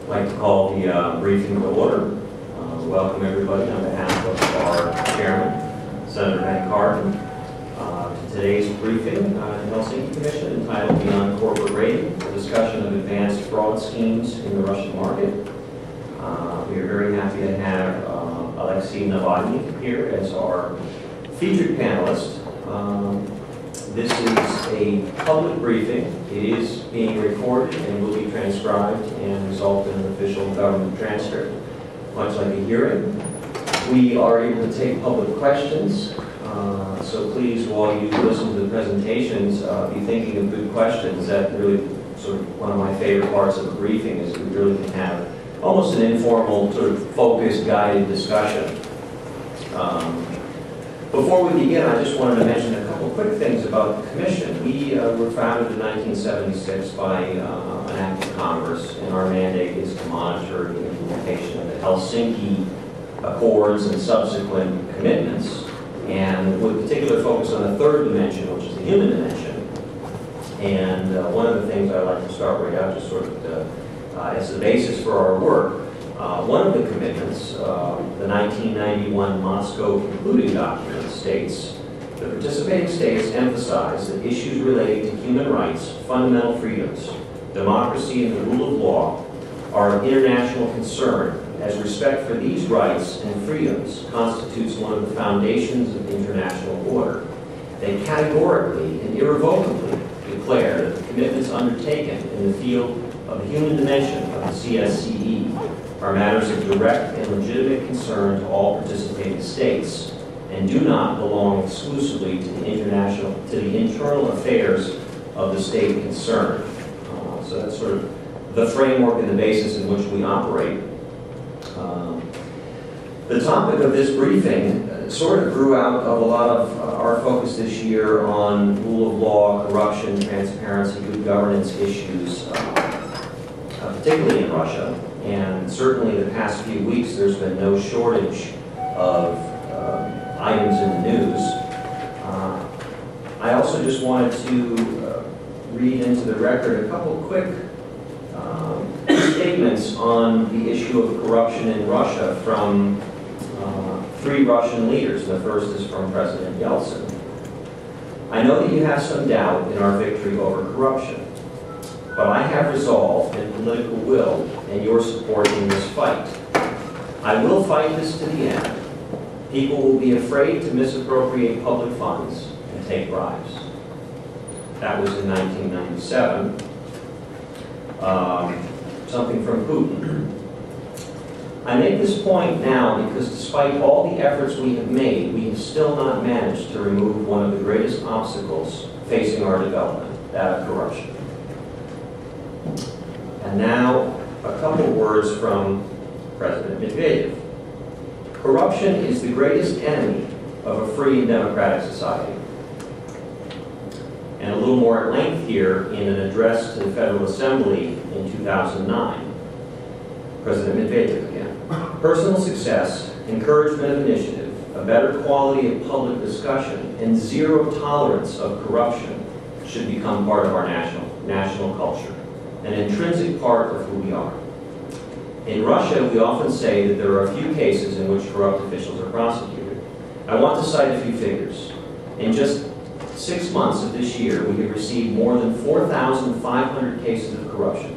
I'd like to call the briefing to order. Welcome everybody on behalf of our chairman, Senator Ben Cardin, to today's briefing in the Helsinki Commission entitled Beyond Corporate Rating, a discussion of advanced fraud schemes in the Russian market. We are very happy to have Alexei Navalny here as our featured panelist. This is a public briefing. It is being recorded and will be transcribed and result in an official government transcript, much like a hearing. We are able to take public questions, so please, while you listen to the presentations, be thinking of good questions. That really sort of one of my favorite parts of a briefing is we really can have almost an informal, sort of focused, guided discussion. Before we begin, I just wanted to mention a couple quick things about the Commission. We were founded in 1976 by an act of Congress, and our mandate is to monitor the implementation of the Helsinki Accords and subsequent commitments, and with particular focus on the third dimension, which is the human dimension. And one of the things I like to start right out, just sort of as the basis for our work, one of the commitments, the 1991 Moscow Concluding Document, states, the participating states emphasize that issues relating to human rights, fundamental freedoms, democracy, and the rule of law are of international concern, as respect for these rights and freedoms constitutes one of the foundations of international order. They categorically and irrevocably declare that the commitments undertaken in the field of the human dimension of the CSCE are matters of direct and legitimate concern to all participating states and do not belong exclusively to the internal affairs of the state concerned. So that's sort of the framework and the basis in which we operate. The topic of this briefing sort of grew out of a lot of our focus this year on rule of law, corruption, transparency, good governance issues, particularly in Russia. And certainly the past few weeks, there's been no shortage of items in the news. I also just wanted to read into the record a couple quick statements on the issue of corruption in Russia from three Russian leaders. The first is from President Yeltsin. I know that you have some doubt in our victory over corruption, but I have resolve and political will and your support in this fight. I will fight this to the end. People will be afraid to misappropriate public funds and take bribes. That was in 1997. Something from Putin. I make this point now because despite all the efforts we have made, we have still not managed to remove one of the greatest obstacles facing our development, that of corruption. And now, a couple words from President Medvedev. Corruption is the greatest enemy of a free and democratic society. And a little more at length here in an address to the Federal Assembly in 2009. President Medvedev again. Personal success, encouragement of initiative, a better quality of public discussion, and zero tolerance of corruption should become part of our national culture, an intrinsic part of who we are. In Russia, we often say that there are a few cases in which corrupt officials are prosecuted. I want to cite a few figures. In just 6 months of this year, we have received more than 4,500 cases of corruption,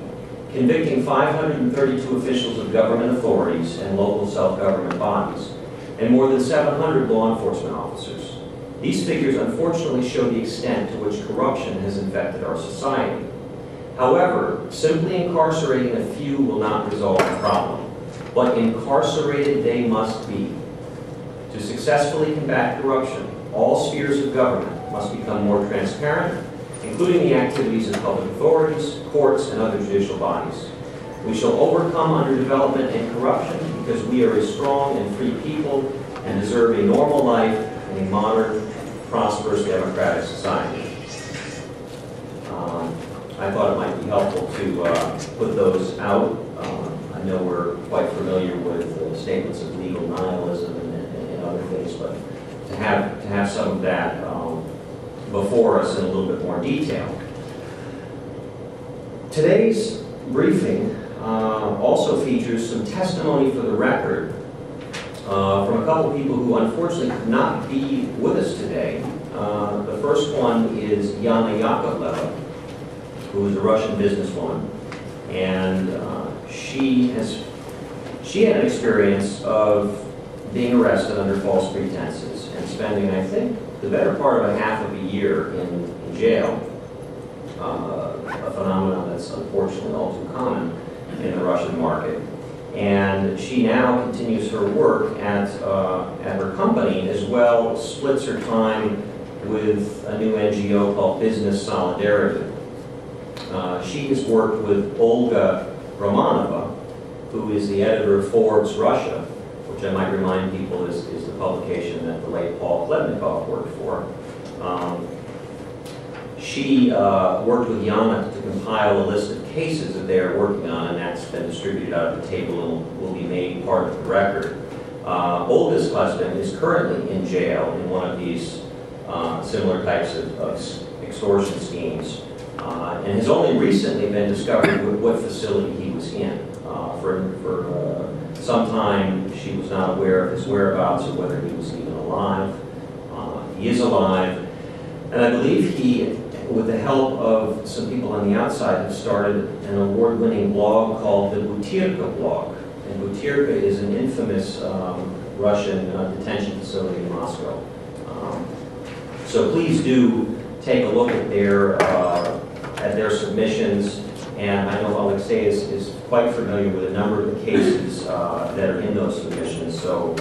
convicting 532 officials of government authorities and local self-government bodies, and more than 700 law enforcement officers. These figures unfortunately show the extent to which corruption has infected our society. However, simply incarcerating a few will not resolve the problem, but incarcerated they must be. To successfully combat corruption, all spheres of government must become more transparent, including the activities of public authorities, courts, and other judicial bodies. We shall overcome underdevelopment and corruption because we are a strong and free people and deserve a normal life in a modern, prosperous, democratic society. I thought it might be helpful to put those out. I know we're quite familiar with statements of legal nihilism and other things, but to have some of that before us in a little bit more detail. Today's briefing also features some testimony for the record from a couple of people who unfortunately could not be with us today. The first one is Yana Yakovleva, who is a Russian businesswoman, and she had an experience of being arrested under false pretenses and spending, I think, the better part of a half of a year in jail, a phenomenon that's unfortunately all too common in the Russian market. And she now continues her work at her company, as well splits her time with a new NGO called Business Solidarity. She has worked with Olga Romanova, who is the editor of Forbes Russia, which I might remind people is the publication that the late Paul Klebnikov worked for. She worked with Yana to compile a list of cases that they are working on, and that's been distributed out of the table and will be made part of the record. Olga's husband is currently in jail in one of these similar types of extortion schemes, and has only recently been discovered what facility he was in. For some time, she was not aware of his whereabouts or whether he was even alive. He is alive, and I believe he, with the help of some people on the outside, have started an award-winning blog called the Butyrka blog. And Butyrka is an infamous Russian detention facility in Moscow. So please do take a look at their submissions. And I know Alexei is quite familiar with a number of the cases that are in those submissions, so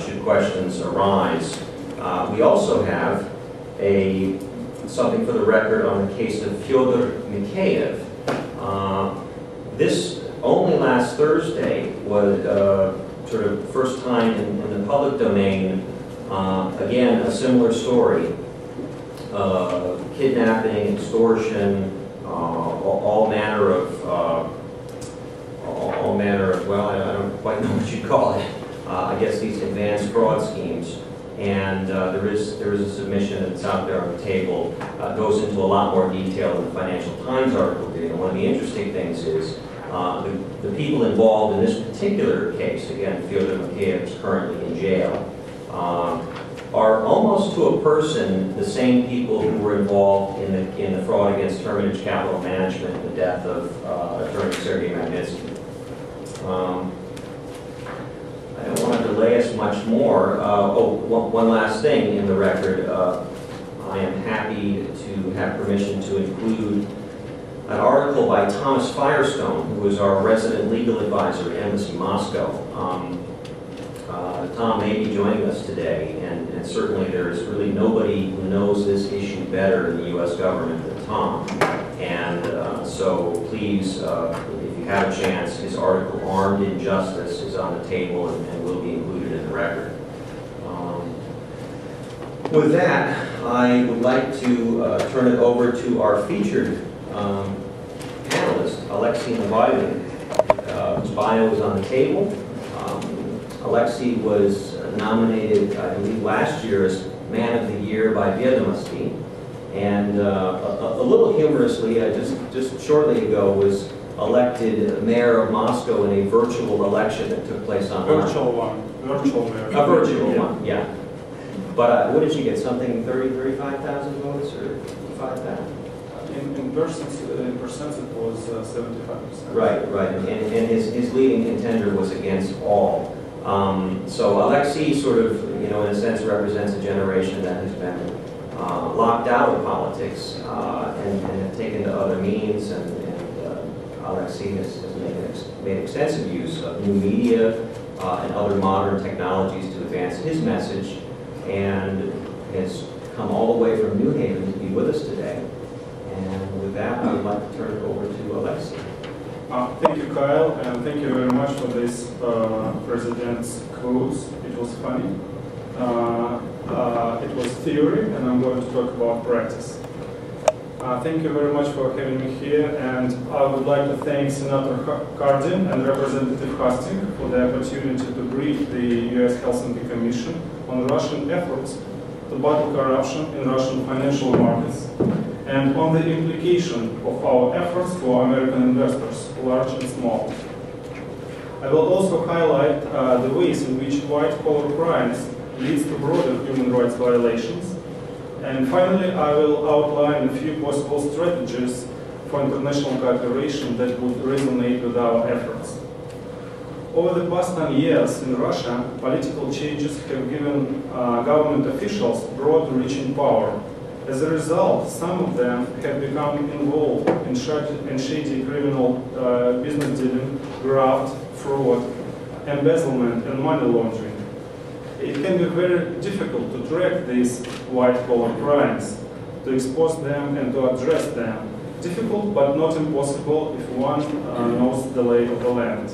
should questions arise. We also have something for the record on the case of Fyodor Mikheyev. This only last Thursday was sort of first time in the public domain. Again, a similar story. Kidnapping, extortion, all manner of, well, I don't quite know what you'd call it. I guess these advanced fraud schemes. And there is a submission that's out there on the table. Goes into a lot more detail than the Financial Times article did. And one of the interesting things is the people involved in this particular case, again, Fyodor Mikheyev is currently in jail, are almost to a person the same people who were involved in the fraud against Hermitage Capital Management, the death of attorney Sergei Magnitsky. I don't want to delay us much more. One last thing in the record. I am happy to have permission to include an article by Thomas Firestone, who is our resident legal advisor at Embassy Moscow. Tom may be joining us today, and certainly there is really nobody who knows this issue better in the U.S. government than Tom. And so please, if you have a chance, his article, Armed Injustice, is on the table and will be included in the record. With that, I would like to turn it over to our featured panelist, Alexei Navalny, whose bio is on the table. Alexei was nominated, I believe, last year as Man of the Year by Vedomosti, and a little humorously, just shortly ago, was elected mayor of Moscow in a virtual election that took place online. Virtual one. Virtual mayor. A virtual one, yeah. But what did you get? Something 35,000 votes or 55,000? In percent it was 75%. Right. And his leading contender was against all. So Alexei sort of, in a sense, represents a generation that has been locked out of politics and have taken to other means. And Alexei has made extensive use of new media and other modern technologies to advance his message, and has come all the way from New Haven to be with us today. And with that, I would like to turn it over to Alexei. Thank you, Kyle, and thank you very much for this president's quotes. It was funny. It was theory, and I'm going to talk about practice. Thank you very much for having me here, and I would like to thank Senator Cardin and Representative Hastings for the opportunity to brief the U.S. Helsinki Commission on Russian efforts to battle corruption in Russian financial markets and on the implication of our efforts for American investors, large and small. I will also highlight the ways in which white-collar crimes leads to broader human rights violations. And finally, I will outline a few possible strategies for international cooperation that would resonate with our efforts. Over the past 10 years in Russia, political changes have given government officials broad-reaching power. As a result, some of them have become involved in shady criminal business dealing, graft, fraud, embezzlement, and money laundering. It can be very difficult to track these white-collar crimes, to expose them and to address them. Difficult but not impossible if one knows the lay of the land.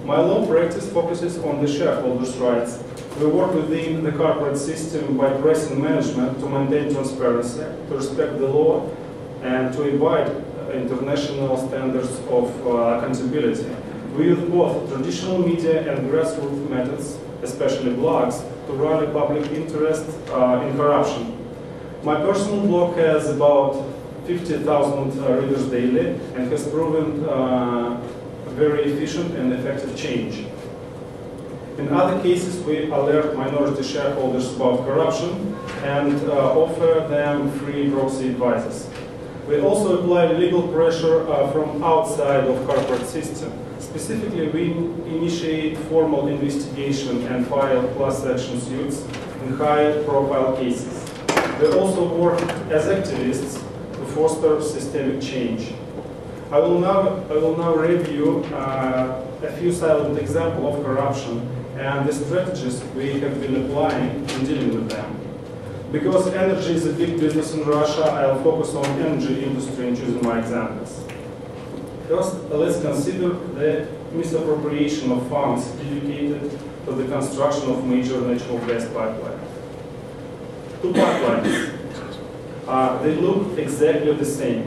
My law practice focuses on the shareholders' rights. We work within the corporate system by pressing management to maintain transparency, to respect the law, and to abide international standards of accountability. We use both traditional media and grassroots methods, especially blogs, to rally public interest in corruption. My personal blog has about 50,000 readers daily and has proven very efficient and effective change. In other cases, we alert minority shareholders about corruption and offer them free proxy advices. We also apply legal pressure from outside of corporate system. Specifically, we initiate formal investigation and file class action suits in high-profile cases. We also work as activists to foster systemic change. I will now review a few silent examples of corruption and the strategies we have been applying in dealing with them. Because energy is a big business in Russia, I'll focus on energy industry in choosing my examples. First, let's consider the misappropriation of funds dedicated to the construction of major natural gas pipelines. Two pipelines. They look exactly the same.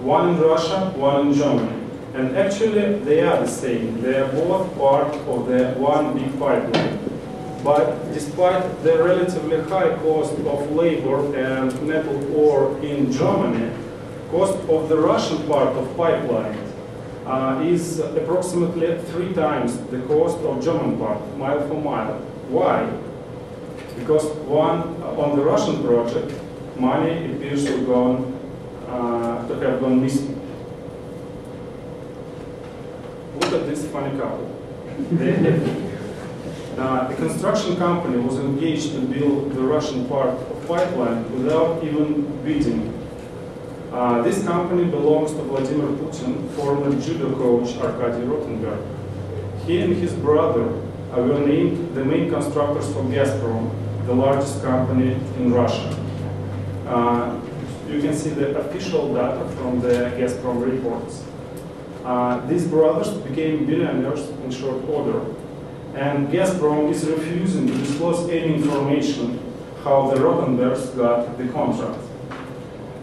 One in Russia, one in Germany. And actually, they are the same. They are both part of the one big pipeline. But despite the relatively high cost of labor and metal ore in Germany, cost of the Russian part of pipeline is approximately 3 times the cost of German part, mile for mile. Why? Because on the Russian project, money appears to have gone missing. Look at this funny couple. The construction company was engaged to build the Russian part of pipeline without even bidding. This company belongs to Vladimir Putin, former judo coach Arkady Rotenberg. He and his brother were named the main constructors for Gazprom, the largest company in Russia. You can see the official data from the Gazprom reports. These brothers became billionaires in short order, and Gazprom is refusing to disclose any information how the Rotenbergs got the contract.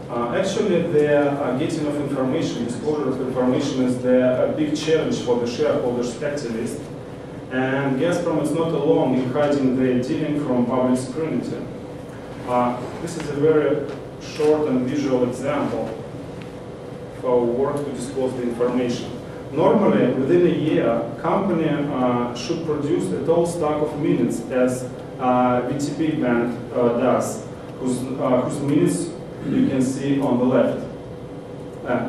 Actually, the getting of information, disclosure of information is a big challenge for the shareholders activists, and Gazprom is not alone in hiding their dealing from public scrutiny. This is a very short and visual example of our work to disclose the information. Normally, within a year, company should produce a total stock of minutes as VTB Bank does, whose minutes you can see on the left.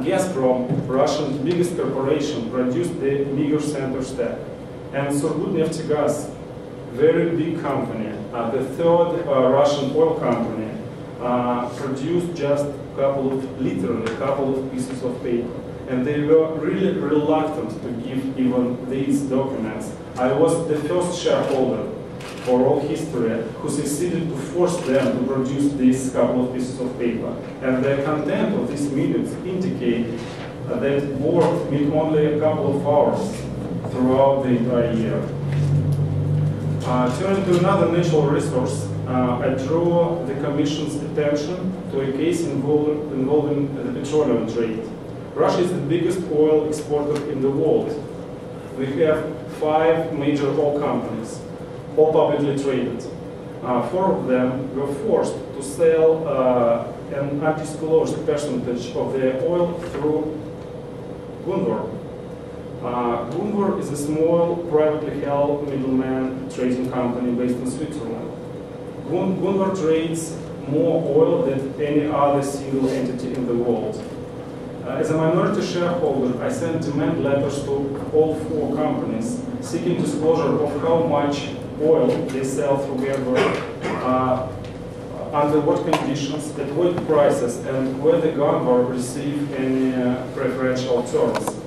Gazprom, Russia's biggest corporation, produced the meager center stack. And Surgutneftegas, very big company, the third Russian oil company, produced just literally a couple of pieces of paper. And they were really reluctant to give even these documents. I was the first shareholder for all history who succeeded to force them to produce these couple of pieces of paper. And the content of these minutes indicate that board meet only a couple of hours throughout the entire year. Turning to another natural resource, I draw the Commission's attention to a case involving the petroleum trade. Russia is the biggest oil exporter in the world. We have 5 major oil companies, all publicly traded. 4 of them were forced to sell an undisclosed percentage of their oil through Gunvor. Gunvor is a small, privately held middleman trading company based in Switzerland. Gunvor trades more oil than any other single entity in the world. As a minority shareholder, I sent demand letters to all 4 companies seeking disclosure of how much oil they sell through Gunvor, under what conditions, at what prices, and whether Gunvor receive any preferential terms.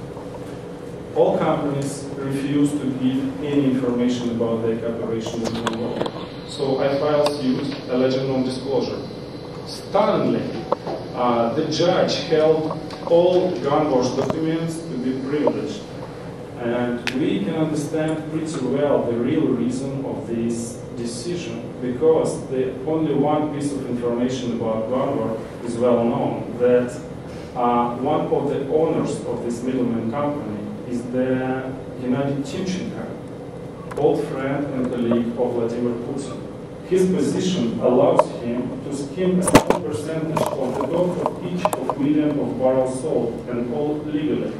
All companies refuse to give any information about their cooperation with Gunvor. So I filed suit alleging non-disclosure. Stunningly, the judge held all Gunvor's documents to be privileged. And we can understand pretty well the real reason of this decision, because the only one piece of information about Gunvor is well known, that one of the owners of this middleman company is the Gennady Timchenko, old friend and colleague of Vladimir Putin. His position allows him to skim a small percentage of the top of each of million of barrels sold, and all legally.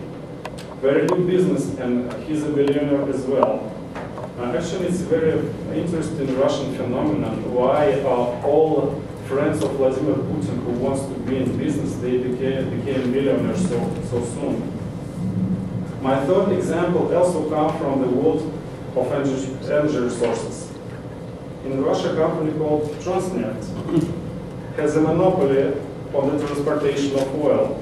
Very good business, and he's a billionaire as well. Actually, it's a very interesting Russian phenomenon why all friends of Vladimir Putin who wants to be in business, they became billionaires so soon. My third example also comes from the world of energy resources. In Russia, a company called Transneft has a monopoly on the transportation of oil.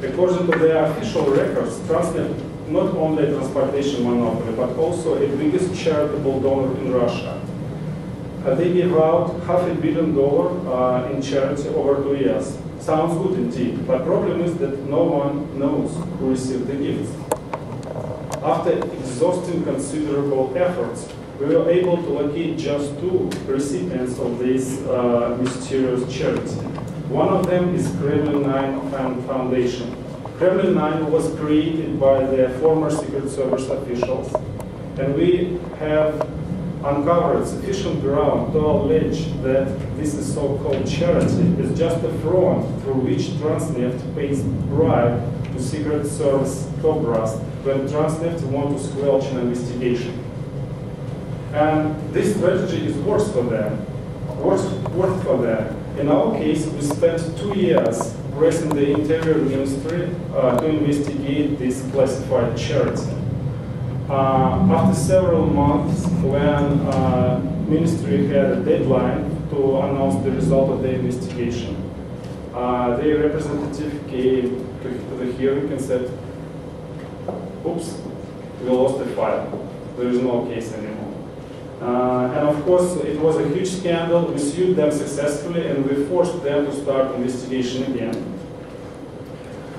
According to their official records, Transneft not only a transportation monopoly, but also a biggest charitable donor in Russia. They give out $500 million in charity over 2 years. Sounds good indeed, but problem is that no one knows who received the gifts. After exhausting considerable efforts, we were able to locate just 2 recipients of this mysterious charity. One of them is Kremlin-9 Foundation. Kremlin-9 was created by the former Secret Service officials, and we have uncovered sufficient ground to allege that this so-called charity is just a front through which Transneft pays bribe to Secret Service top brass when Transneft want to squelch an investigation. And this strategy is worse for them. In our case, we spent 2 years pressing the Interior Ministry to investigate this classified charity. After several months, when Ministry had a deadline to announce the result of the investigation, their representative came to the hearing and said, oops, we lost the file. There is no case anymore. And of course, it was a huge scandal. We sued them successfully, and we forced them to start investigation again.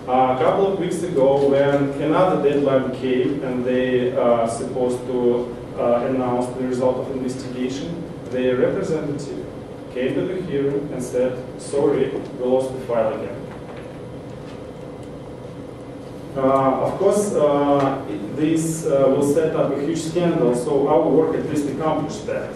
A couple of weeks ago, when another deadline came and they supposed to announce the result of investigation, their representative came to the hearing and said, sorry, we lost the file again. Of course, this will set up a huge scandal, so our work at least accomplished that.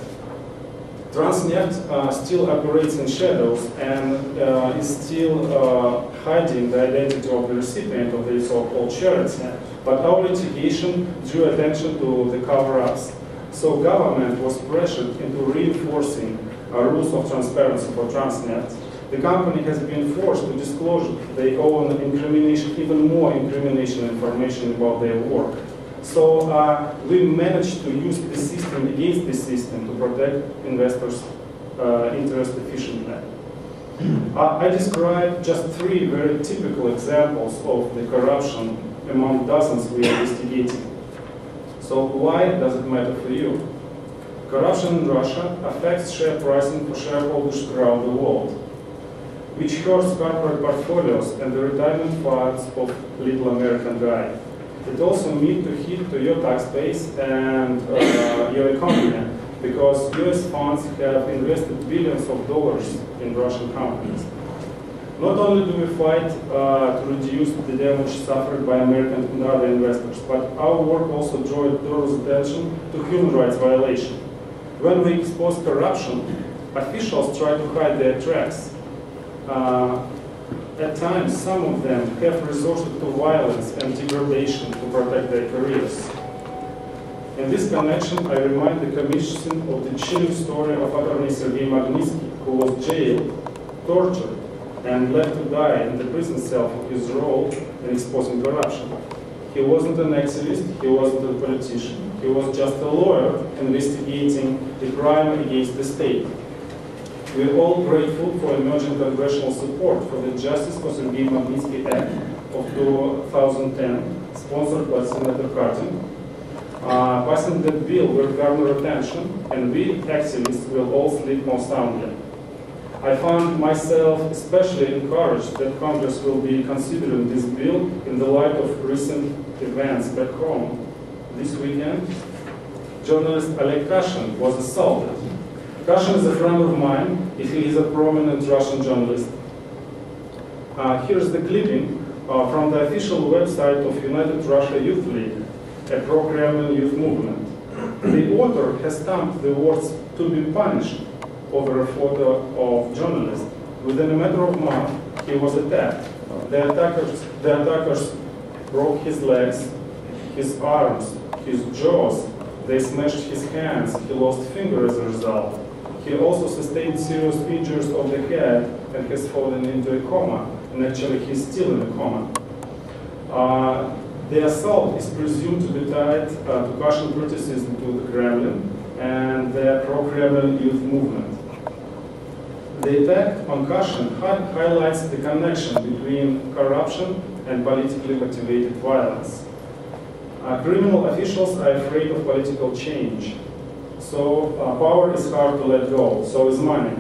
Transneft still operates in shadows and is still hiding the identity of the recipient of the so-called charity. But our litigation drew attention to the cover-ups, so government was pressured into reinforcing rules of transparency for Transneft. The company has been forced to disclose their own incrimination, even more incrimination information about their work. So we managed to use the system against the system to protect investors' interest efficiently. I described just 3 very typical examples of the corruption among dozens we are investigating. So why does it matter for you? Corruption in Russia affects share pricing for shareholders around the world, which hurts corporate portfolios and the retirement funds of little American guy. It also means to hit to your tax base and your economy, because US funds have invested billions of dollars in Russian companies. Not only do we fight to reduce the damage suffered by American and other investors, but our work also draws attention to human rights violation. When we expose corruption, officials try to hide their tracks. at times, some of them have resorted to violence and degradation to protect their careers. In this connection, I remind the Commission of the chilling story of attorney Sergei Magnitsky, who was jailed, tortured, and left to die in the prison cell for his role in exposing corruption. He wasn't an activist, he wasn't a politician, he was just a lawyer investigating the crime against the state. We are all grateful for emerging congressional support for the Justice for Sergei Magnitsky Act of 2010, sponsored by Senator Cardin. Passing that bill will garner attention, and we activists will all sleep more soundly. I found myself especially encouraged that Congress will be considering this bill in the light of recent events back home. This weekend, journalist Oleg Kashin was assaulted. Kashin is a friend of mine, he is a prominent Russian journalist. Here's the clipping from the official website of United Russia Youth League, a pro-Kremlin youth movement. The author has stamped the words "to be punished" over a photo of journalist. Within a matter of months, he was attacked. The attackers broke his legs, his arms, his jaws. They smashed his hands. He lost fingers as a result. He also sustained serious injuries of the head and has fallen into a coma. And actually, he's still in a coma. The assault is presumed to be tied to Kashin criticism to the Kremlin and the pro-Kremlin youth movement. The attack on Kashin highlights the connection between corruption and politically motivated violence. Criminal officials are afraid of political change. So power is hard to let go, so is money.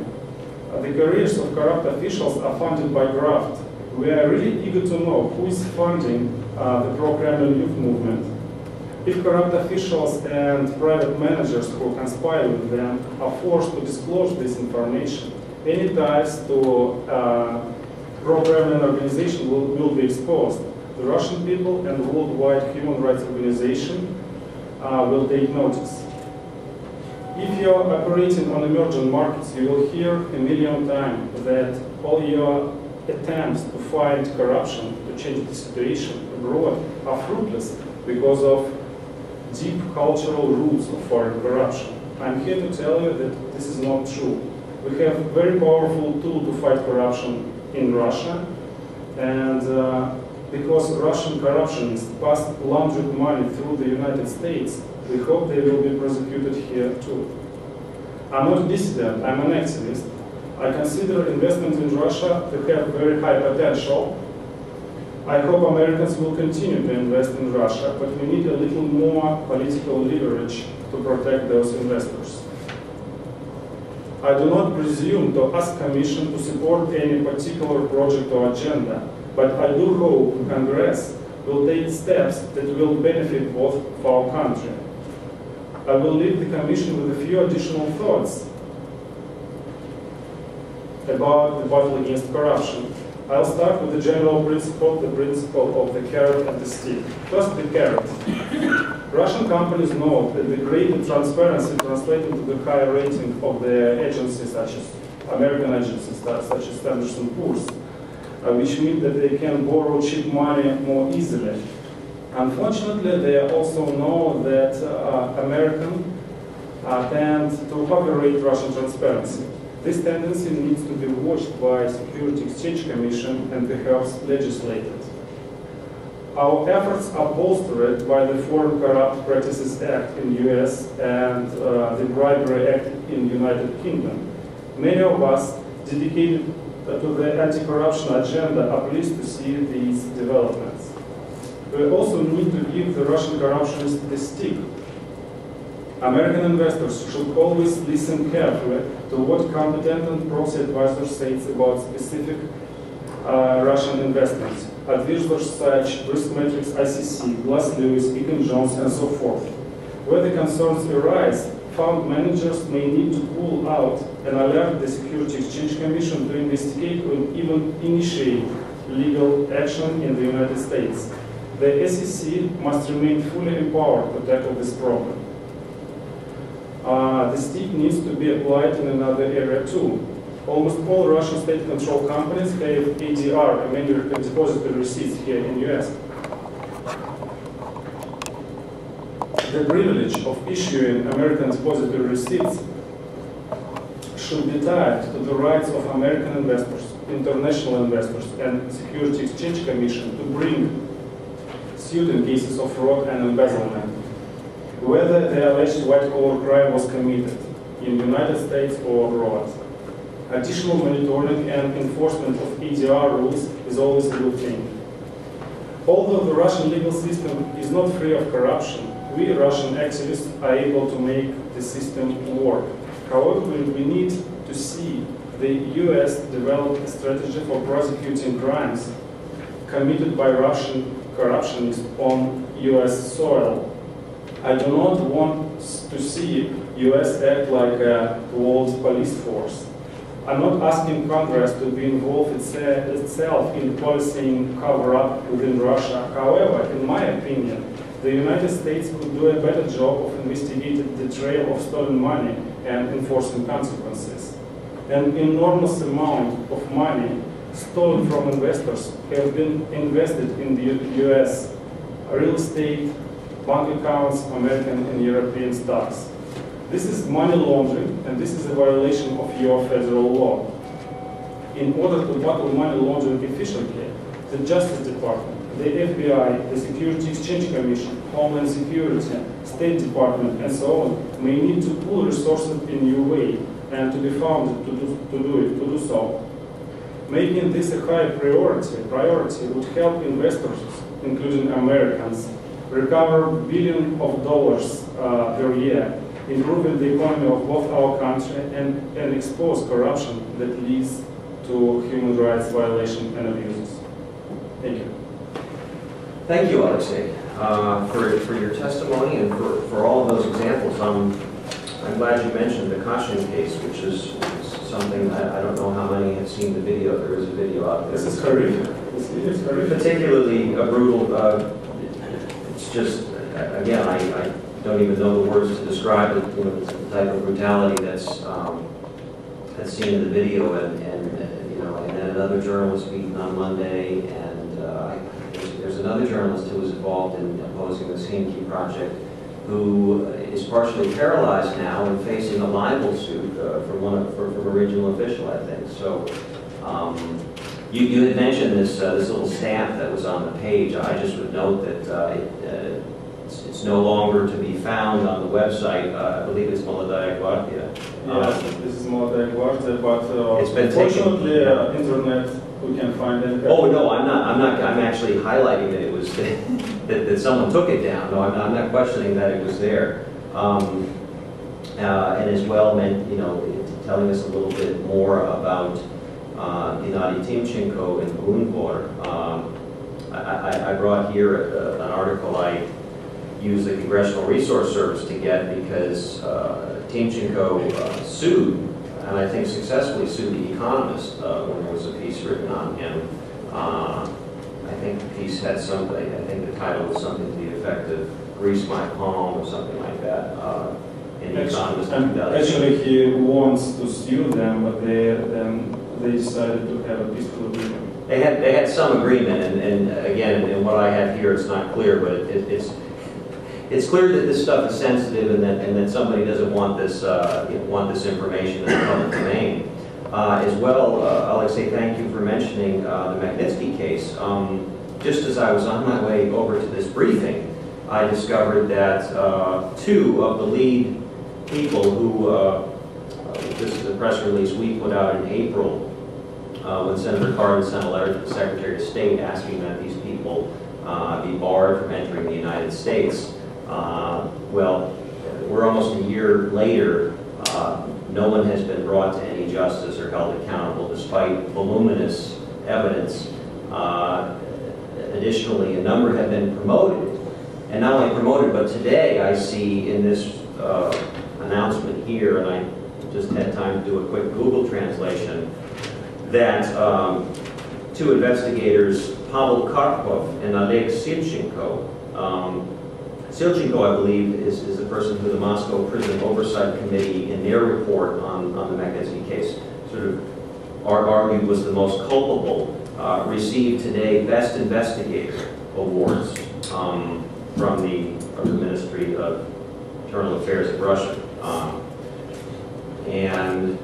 The careers of corrupt officials are funded by graft. We are really eager to know who is funding the pro-Kremlin youth movement. If corrupt officials and private managers who conspire with them are forced to disclose this information, any ties to pro-Kremlin organization will be exposed. The Russian people and the worldwide human rights organization will take notice. If you are operating on emerging markets, you will hear a million times that all your attempts to fight corruption, to change the situation abroad, are fruitless because of deep cultural roots of foreign corruption. I'm here to tell you that this is not true. We have a very powerful tool to fight corruption in Russia, and because Russian corruptionists passed laundered money through the United States, we hope they will be prosecuted here too. I'm not a dissident, I'm an activist. I consider investment in Russia to have very high potential. I hope Americans will continue to invest in Russia, but we need a little more political leverage to protect those investors. I do not presume to ask Commission to support any particular project or agenda, but I do hope Congress will take steps that will benefit both of our country. I will leave the Commission with a few additional thoughts about the battle against corruption. I'll start with the general principle, the principle of the carrot and the stick. First, the carrot. Russian companies know that the greater transparency translates into the higher rating of the agencies, such as American agencies, such as Standard & Poor's, which means that they can borrow cheap money more easily. Unfortunately, they also know that Americans tend to overrate Russian transparency. This tendency needs to be watched by Security Exchange Commission and perhaps legislated. Our efforts are bolstered by the Foreign Corrupt Practices Act in the US and the Bribery Act in the United Kingdom. Many of us dedicated to the anti-corruption agenda are pleased to see these developments. We also need to give the Russian corruptionists the stick. American investors should always listen carefully to what competent and proxy advisors say about specific Russian investments. Advisors such Risk Matrix, ICC, Glass Lewis, Egan-Jones, and so forth. Where the concerns arise, fund managers may need to pull out and alert the Security Exchange Commission to investigate or even initiate legal action in the United States. The SEC must remain fully empowered to tackle this problem. The stick needs to be applied in another area too. Almost all Russian state-controlled companies have ADR, American Depository Receipts, here in the US. The privilege of issuing American Depository Receipts should be tied to the rights of American investors, international investors, and Security Exchange Commission to bring suit in cases of fraud and embezzlement, whether the alleged white-collar crime was committed in the United States or abroad. Additional monitoring and enforcement of ADR rules is always a good thing. Although the Russian legal system is not free of corruption, we Russian activists are able to make the system work. However, we need to see the US develop a strategy for prosecuting crimes committed by Russian corruptionists on US soil. I do not want to see US act like a world police force. I'm not asking Congress to be involved itself in policing cover-up within Russia. However, in my opinion, the United States could do a better job of investigating the trail of stolen money and enforcing consequences. An enormous amount of money stolen from investors have been invested in the US real estate, bank accounts, American and European stocks. This is money laundering, and this is a violation of your federal law. In order to battle money laundering efficiently, the Justice Department, the FBI, the Security Exchange Commission, Homeland Security, State Department, and so on, may need to pool resources in a new way and to be founded to do so. Making this a high priority would help investors, including Americans, recover billions of dollars per year, improving the economy of both our country and expose corruption that leads to human rights violations and abuses. Thank you. Thank you, Alexei, for your testimony and for all of those examples. I'm glad you mentioned the Kashin case, which is something I don't know how many have seen the video. There is a video out there. This is horrific. This is horrific. Particularly a brutal. It's just again, I don't even know the words to describe it. You know, the type of brutality that's seen in the video, and you know, and then another journalist beaten on Monday, and there's another journalist who was involved in opposing the Helsinki project, who is partially paralyzed now and facing a libel suit from a regional official, I think. So. You had mentioned this little stamp that was on the page. I just would note that it's no longer to be found on the website. I believe it's Molodaya Gvardia. Yes, this is Molodaya Gvardia, but it's been unfortunately, internet we can find it. Oh no, I'm not. I'm actually highlighting that it was that someone took it down. No, I'm not questioning that it was there. And as well, meant telling us a little bit more about. Gennady Timchenko and Brunvor. I brought here an article I used the Congressional Resource Service to get because Timchenko sued, and I think successfully sued The Economist when there was a piece written on him. I think the piece had something, I think the title was something to the effect of "Grease My Palm" or something like that. In The Economist. Actually, he wants to sue them, but they decided to have a peaceful agreement. They had some agreement, and again, in what I have here, it's not clear, but it's clear that this stuff is sensitive, and that somebody doesn't want this information in the public domain. As well, Alexei, thank you for mentioning the Magnitsky case. Just as I was on my way over to this briefing, I discovered that two of the lead people who this is a press release we put out in April when Senator Cardin sent a letter to the Secretary of State asking that these people be barred from entering the United States. Well, we're almost a year later. No one has been brought to any justice or held accountable despite voluminous evidence. Additionally, a number have been promoted. And not only promoted, but today I see in this announcement here, and I just had time to do a quick Google translation, that two investigators, Pavel Karpov and Oleg Silchenko. Silchenko, I believe, is the person who the Moscow Prison Oversight Committee, in their report on the Magnitsky case, sort of argued was the most culpable, received today Best Investigator awards from the Ministry of Internal Affairs of Russia. And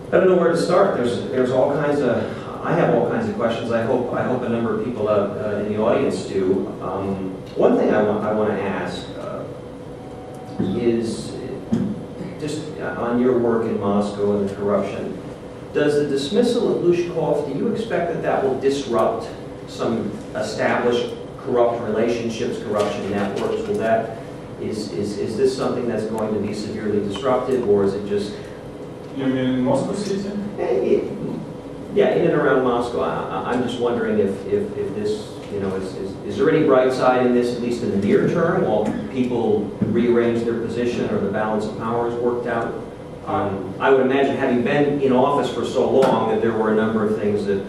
I don't know where to start. There's all kinds of, I have all kinds of questions. I hope a number of people out in the audience do. One thing I want to ask is just on your work in Moscow and the corruption. Does the dismissal of Lushkov, do you expect that will disrupt some established corrupt relationships, corruption networks? Will that, is this something that's going to be severely disruptive, or is it just... You mean in Moscow City? Yeah, in and around Moscow. I'm just wondering if this, you know, is there any bright side in this, at least in the near term, while people rearrange their position or the balance of power is worked out? I would imagine, having been in office for so long, that there were a number of things that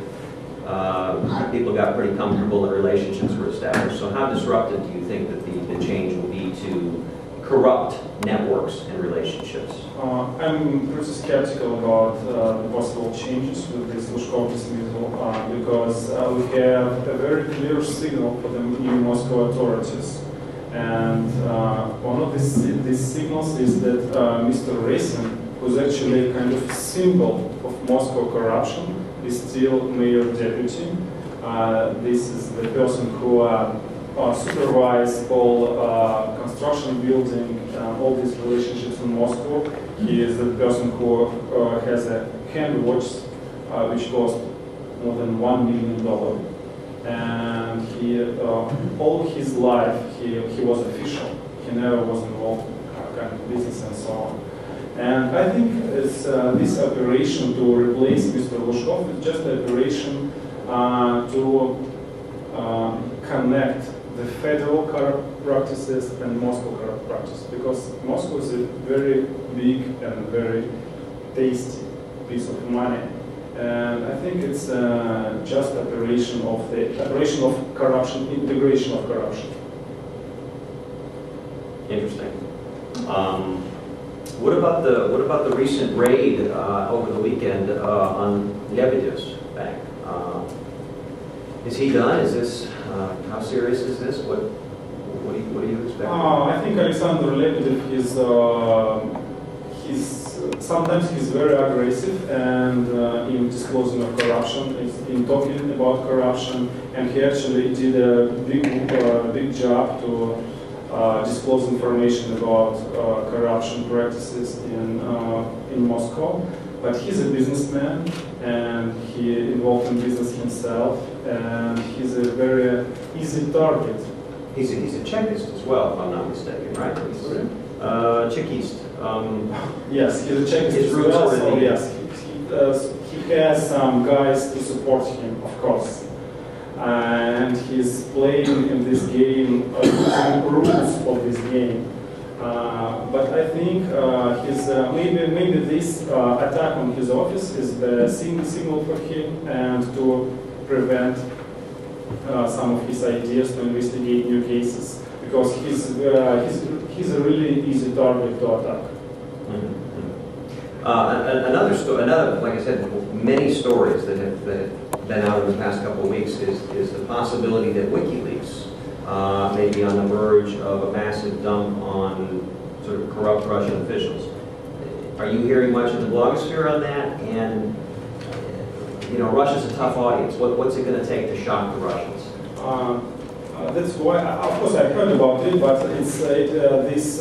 people got pretty comfortable and relationships were established. So how disruptive do you think that the change will be to corrupt networks and relationships? I'm pretty skeptical about the possible changes with this Lushkov dismissal because we have a very clear signal for the new Moscow authorities. And one of these signals is that Mr. Resin, who's actually kind of symbol of Moscow corruption, is still mayor deputy. This is the person who supervised all construction, building, all these relationships in Moscow. He is the person who has a hand watch which cost more than $1 million. And he, all his life, he was official. He never was involved in kind of business and so on. And I think it's, this operation to replace Mr. Lushkov is just an operation to connect the federal corrupt practices and Moscow corrupt practices, because Moscow is a very big and very tasty piece of money. And I think it's just operation of corruption, integration of corruption. Interesting. What about the recent raid over the weekend on Lebedev's bank? Is he done? Is this how serious is this? What do you expect? I think Alexander Lebedev sometimes he's very aggressive and in disclosing of corruption, in talking about corruption, and he actually did a big job to disclose information about corruption practices in Moscow. But he's a businessman, and he involved in business himself, and he's a very easy target. He's a Chekist as well, if I'm not mistaken, right? Chekist. Yes, he's a Chekist as well, so yes, he has some guys to support him, of course. And he's playing in this game, using rules of this game. But I think maybe this attack on his office is the signal for him, and to prevent some of his ideas to investigate new cases, because he's a really easy target to attack. Mm-hmm. Another, like I said, many stories that have been out in the past couple of weeks is the possibility that WikiLeaks may be on the verge of a massive dump on sort of corrupt Russian officials. Are you hearing much in the blogosphere on that? And you know, Russia's a tough audience. What's it going to take to shock the Russians? That's why, of course, I heard about it, but it's this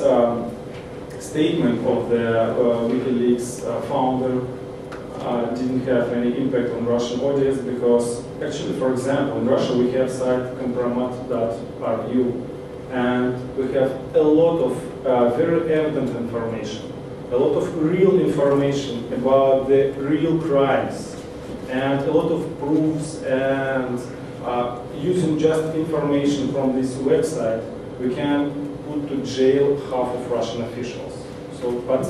statement of the WikiLeaks founder didn't have any impact on Russian audience, because actually, for example, in Russia we have site compromat.ru, and we have a lot of very evident information, a lot of real information about the real crimes, and a lot of proofs, and using just information from this website, we can put to jail half of Russian officials. So, but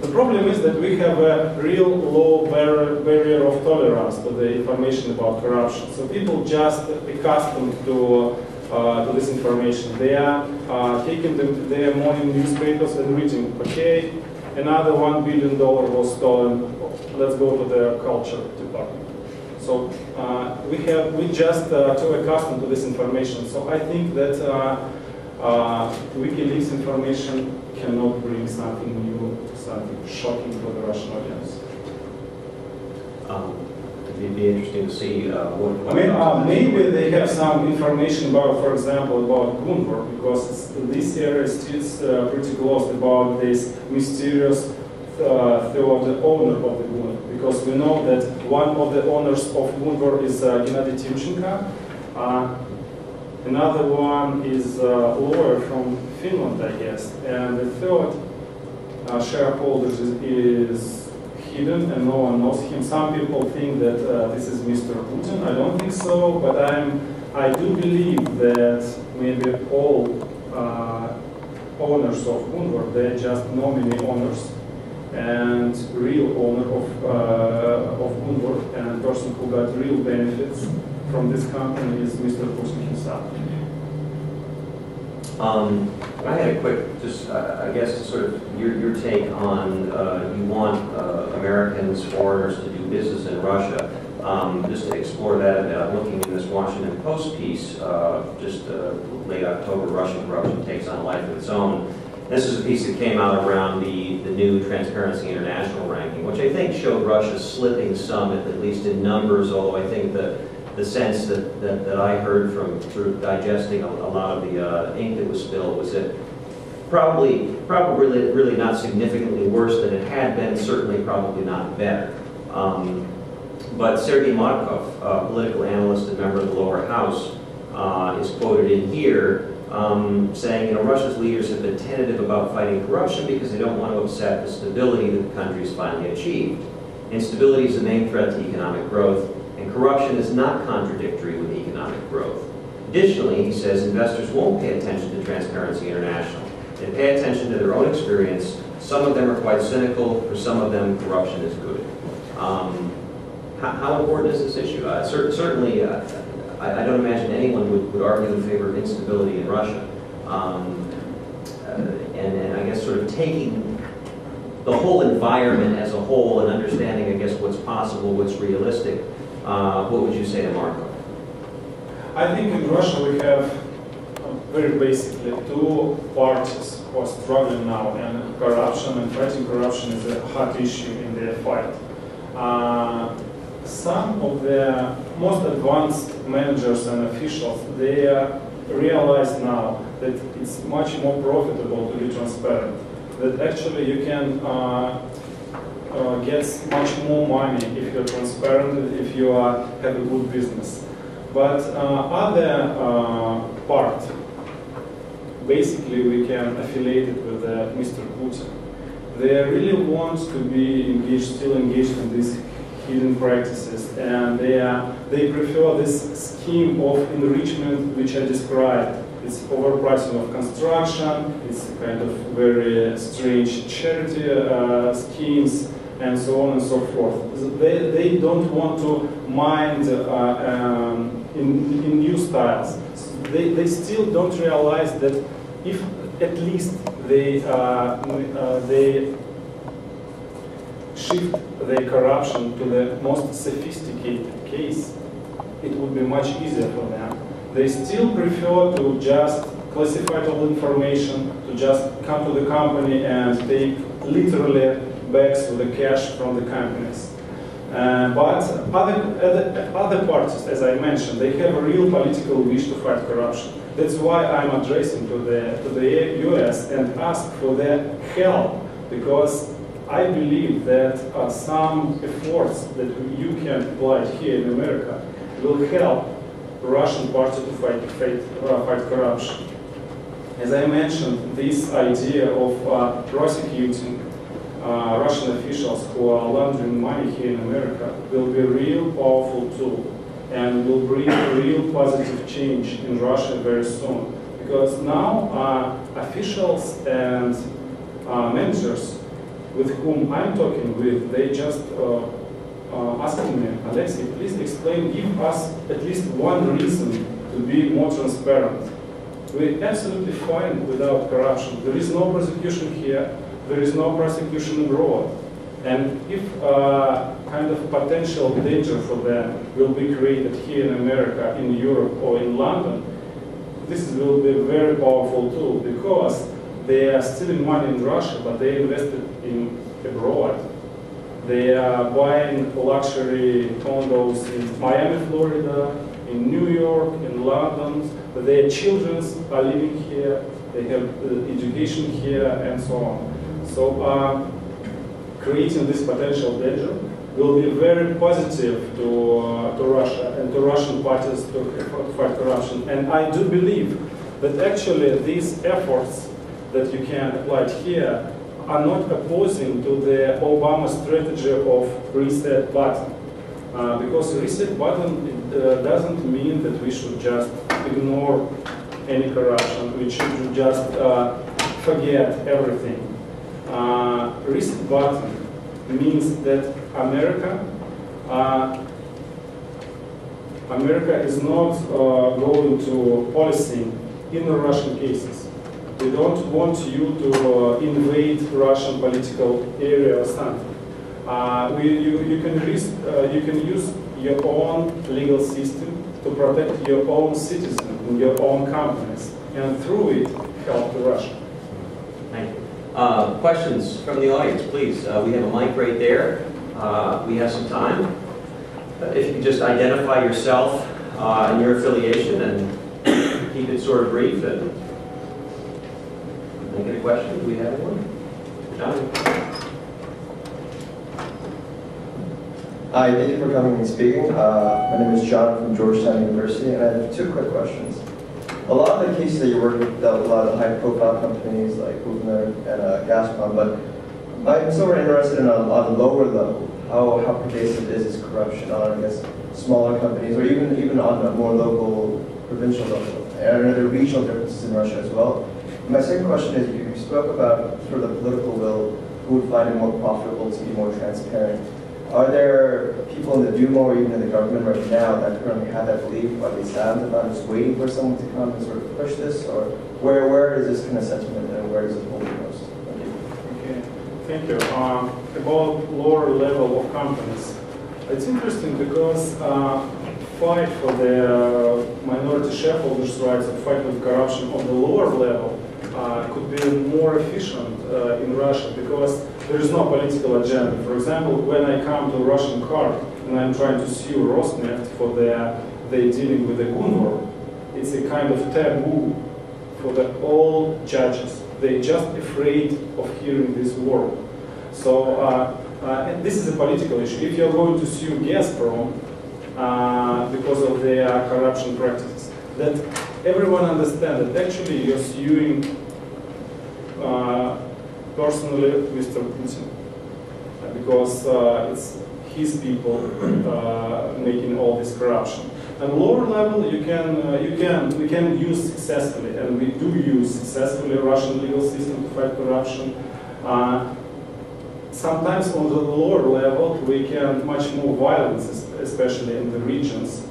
the problem is that we have a real low barrier of tolerance to the information about corruption. So people just accustomed to this information. They are taking their morning newspapers and reading, okay, Another $1 billion was stolen. Let's go to the culture department. So we just too accustomed to this information. So I think that WikiLeaks information cannot bring something new, something shocking for the Russian audience. It'd be interesting to see what. I mean, maybe they have some information about, for example, about Gunvor, because this area is still pretty close about this mysterious third owner of the Gunvor. Because we know that one of the owners of Gunvor is Gennady Timchenko. Another one is a lawyer from Finland, I guess. And the third shareholder is hidden and no one knows him. Some people think that this is Mr. Putin. I don't think so, but I do believe that maybe all owners of Gunvor, they're just nominee owners. And real owner of Gunvor and person who got real benefits from this company is Mr. Putin himself. I had a quick, just I guess, sort of your take on you want Americans, foreigners to do business in Russia. Just to explore that a bit, I'm looking in this Washington Post piece, just late October, Russian corruption takes on a life of its own. This is a piece that came out around the new Transparency International ranking, which I think showed Russia slipping some, at least in numbers, although I think the sense that I heard from sort of digesting a lot of the ink that was spilled was that probably really not significantly worse than it had been, certainly probably not better. But Sergei Markov, a political analyst and member of the lower house, is quoted in here saying, Russia's leaders have been tentative about fighting corruption because they don't want to upset the stability that the country's finally achieved. Instability is the main threat to economic growth, and corruption is not contradictory with economic growth. Additionally, he says, investors won't pay attention to Transparency International. They pay attention to their own experience. Some of them are quite cynical. For some of them, corruption is good. How important is this issue? Certainly, I don't imagine anyone would argue in favor of instability in Russia. And I guess sort of taking the whole environment as a whole and understanding, I guess, what's possible, what's realistic, what would you say to Marco? I think in Russia we have very basically two parties who are struggling now, and corruption and fighting corruption is a hot issue in their fight. Some of the most advanced managers and officials, they realize now that it's much more profitable to be transparent. That actually you can get much more money if you're transparent, if you have a good business. But other part, basically we can affiliate it with Mr. Putin. They really want to be engaged, still engaged in these hidden practices, and they prefer this scheme of enrichment which I described. It's overpricing of construction, it's kind of very strange charity schemes, and so on and so forth. They don't want to mind in new styles. They still don't realize that if at least they shift their corruption to the most sophisticated case, it would be much easier for them. They still prefer to just classify all information, to just come to the company and take literally bags with the cash from the companies. But other parties, as I mentioned, they have a real political wish to fight corruption. That's why I'm addressing to the US and ask for their help, because I believe that some efforts that you can apply here in America will help the Russian party to fight corruption. As I mentioned, this idea of prosecuting Russian officials who are laundering money here in America will be a real powerful tool and will bring a real positive change in Russia very soon. Because now officials and managers with whom I'm talking with, they just asking me, Alexei, please explain, give us at least one reason to be more transparent. We're absolutely fine without corruption. There is no prosecution here. there is no prosecution abroad. And if kind of potential danger for them will be created here in America, in Europe, or in London, this will be a very powerful tool, because they are stealing money in Russia, but they invested in abroad. They are buying luxury condos in Miami, Florida, in New York, in London. But their children are living here, they have education here, and so on. So creating this potential danger will be very positive to Russia and to Russian parties to fight corruption. And I do believe that actually these efforts that you can apply here are not opposing to the Obama strategy of reset button. Because reset button doesn't mean that we should just ignore any corruption, we should just forget everything. Reset button means that America is not going to policing in the Russian cases. We don't want you to invade Russian political area or something. You can use your own legal system to protect your own citizens and your own companies, and through it help to Russia. Thank you. Questions from the audience, please. We have a mic right there. We have some time. If you could just identify yourself and your affiliation and keep it sort of brief. And make any questions? Do we have one? John? Hi, thank you for coming and speaking. My name is John from Georgetown University, and I have two quick questions. A lot of the cases that you work with dealt with a lot of high-profile companies like Buvner and Gazprom, but I'm sort of interested in on a lower level, how pervasive is this corruption on, I guess, smaller companies, or even on a more local, provincial level? And are there regional differences in Russia as well? And my second question is, you spoke about sort of the political will, who would find it more profitable to be more transparent. Are there people in the Duma or even in the government right now that currently have that belief? Are they silent about it, just waiting for someone to come and sort of push this? Or where is this kind of sentiment and where does it hold the most? Thank you. Okay, thank you. About lower level of companies, it's interesting because fight for the minority shareholders' rights and fight with corruption on the lower level could be more efficient in Russia because there is no political agenda. For example, when I come to a Russian court and I'm trying to sue Rosneft for their dealing with the gun war, it's a kind of taboo for all judges. They're just afraid of hearing this word. So this is a political issue. If you're going to sue Gazprom because of their corruption practices, that everyone understands that actually you're suing personally Mr. Putin because it's his people making all this corruption. And lower level, we can use successfully, and we do use successfully Russian legal system to fight corruption. Sometimes on the lower level, we can much more violence, especially in the regions.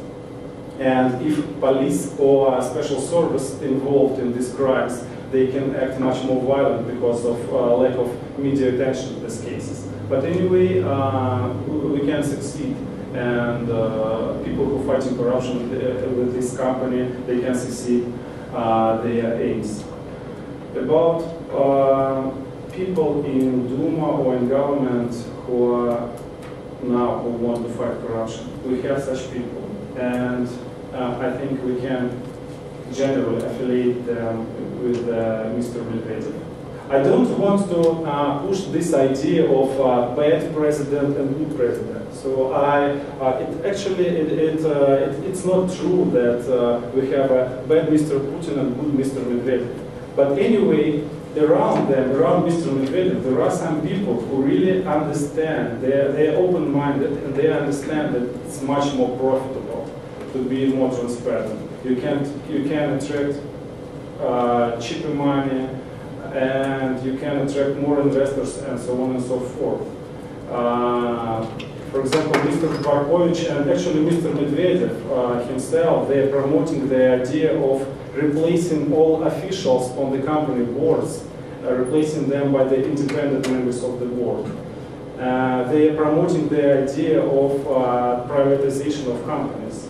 And if police or special service involved in these crimes, they can act much more violent because of lack of media attention to these cases. But anyway, we can succeed. And people who are fighting corruption with this company, they can succeed their aims. About people in Duma or in government who are now who want to fight corruption, we have such people. And I think we can generally affiliate them with Mr. Medvedev. I don't want to push this idea of bad president and good president. So it's not true that we have a bad Mr. Putin and good Mr. Medvedev. But anyway, around them, around Mr. Medvedev, there are some people who really understand. They're open-minded and they understand that it's much more profitable to be more transparent. You can attract cheaper money, and you can attract more investors, and so on and so forth. For example, Mr. Barkovich and actually Mr. Medvedev himself, they are promoting the idea of replacing all officials on the company boards replacing them by the independent members of the board. They are promoting the idea of privatization of companies.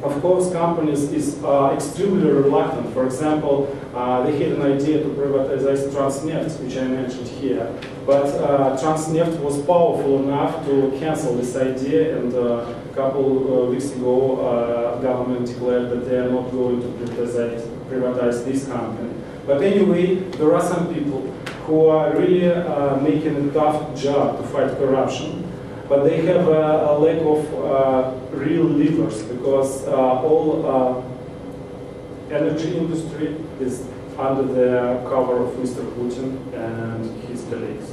Of course, companies is extremely reluctant. For example, they had an idea to privatize Transneft, which I mentioned here. But Transneft was powerful enough to cancel this idea, and a couple weeks ago, government declared that they are not going to privatize this company. But anyway, there are some people who are really making a tough job to fight corruption, but they have a lack of real leaders, because all energy industry is under the cover of Mr. Putin and his colleagues.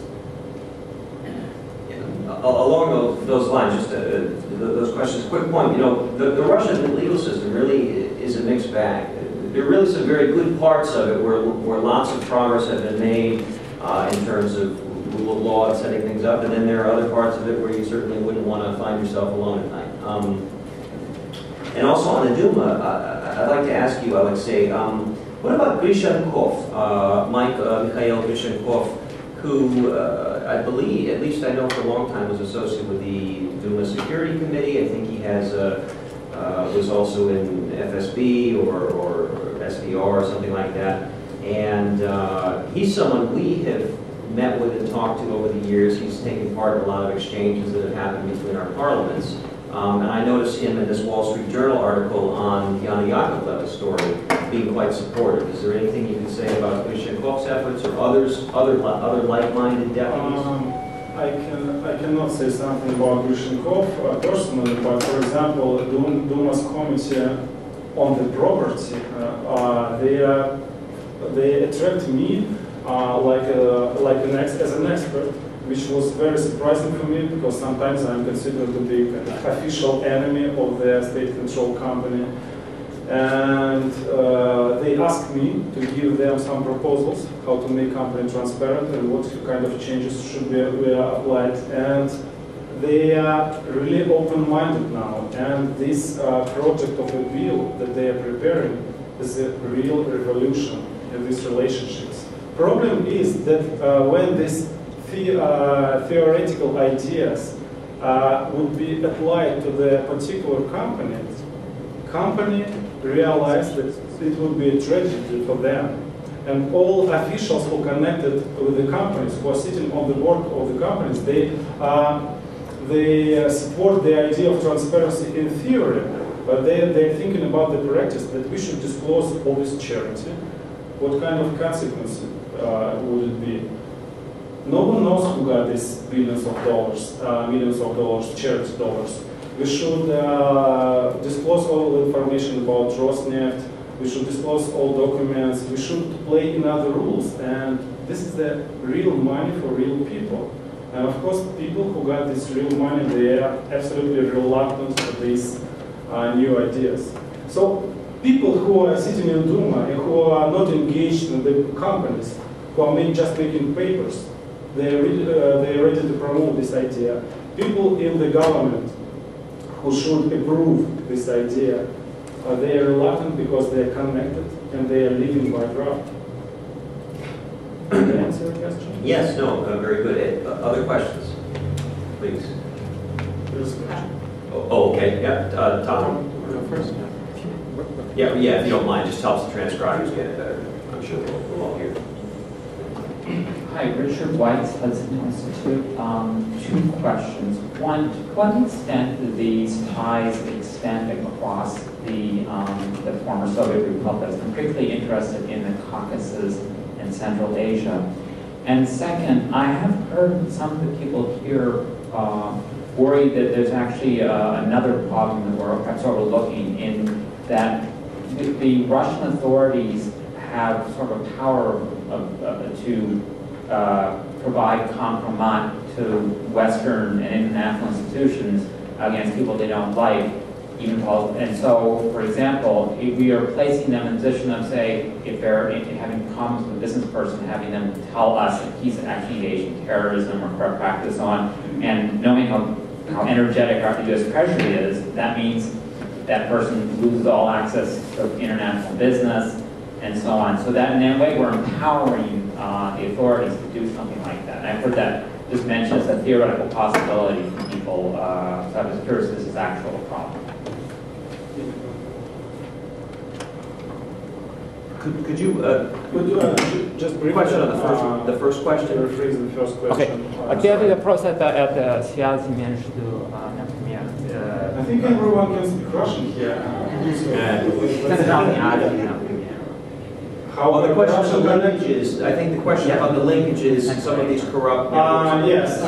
Along those lines, just those questions, quick point, you know, the Russian legal system really is a mixed bag. There are really some very good parts of it where lots of progress have been made in terms of rule of law and setting things up, and then there are other parts of it where you certainly wouldn't want to find yourself alone at night. And also on the Duma, I'd like to ask you, Alexei, what about Grishenkov, Mikhail Grishenkov, who I believe, at least I know for a long time, was associated with the Duma Security Committee. I think he has was also in FSB or SVR or something like that. And he's someone we have met with and talked to over the years. He's taken part in a lot of exchanges that have happened between our parliaments. And I noticed him in this Wall Street Journal article on Yana Yakovlev's story being quite supportive. Is there anything you can say about Grishenkov's efforts or other like-minded deputies? I cannot say something about Grishenkov personally, but for example, Duma's committee on the property, they attract me as an expert, which was very surprising for me, because sometimes I'm considered to be an official enemy of the state-controlled company. And they asked me to give them some proposals how to make company transparent and what kind of changes should be applied. And they are really open-minded now. And this project of a bill that they are preparing is a real revolution in these relationships. Problem is that when these theoretical ideas would be applied to the particular company realized that it would be a tragedy for them. And all officials who are connected with the companies, who are sitting on the board of the companies, they support the idea of transparency in theory, but they're thinking about the practice that we should disclose all this charity. What kind of consequences would it be? No one knows who got these billions of dollars, millions of dollars, charity dollars. We should disclose all the information about Rosneft. We should disclose all documents. We should play in other rules. And this is the real money for real people. And of course, people who got this real money, they are absolutely reluctant to these new ideas. So people who are sitting in Duma and who are not engaged in the companies, who are just making papers, they are ready to promote this idea. People in the government who should approve this idea, they are reluctant because they are connected and they are living by draft. Did I answer your question? Yes, no, very good. Other questions? Please. There's a question. Oh, okay, yeah, Tom. First. Yeah, if you don't mind, just helps the transcribers get it better. I'm sure we'll all hear. Hi, Richard White's Hudson Institute. Two questions. One, to what extent do these ties extend across the former Soviet republics? I'm particularly interested in the Caucasus and Central Asia. And second, I have heard some of the people here worried that there's actually another problem that we're perhaps overlooking, in that the Russian authorities have sort of a power to provide compromise to Western and international institutions against people they don't like, even and so, for example, if we are placing them in a position of, say, if they're having problems with a business person, having them tell us that he's actually engaged in terrorism or corrupt practice on, and knowing how energetic our U.S. Treasury is, that means that person loses all access to international business and so on. So that in a way we're empowering the authorities to do something like that. And I've heard that just mentioned as a theoretical possibility for people. So I was curious if this is actual a problem. Could you, just briefly, question on the first question? rephrase the first question. Какие вопросы это связи между, например, I think everyone can speak Russian here. How Well, the question of the corruption linkages, I think the question about the linkages, some of these corrupt networks yes,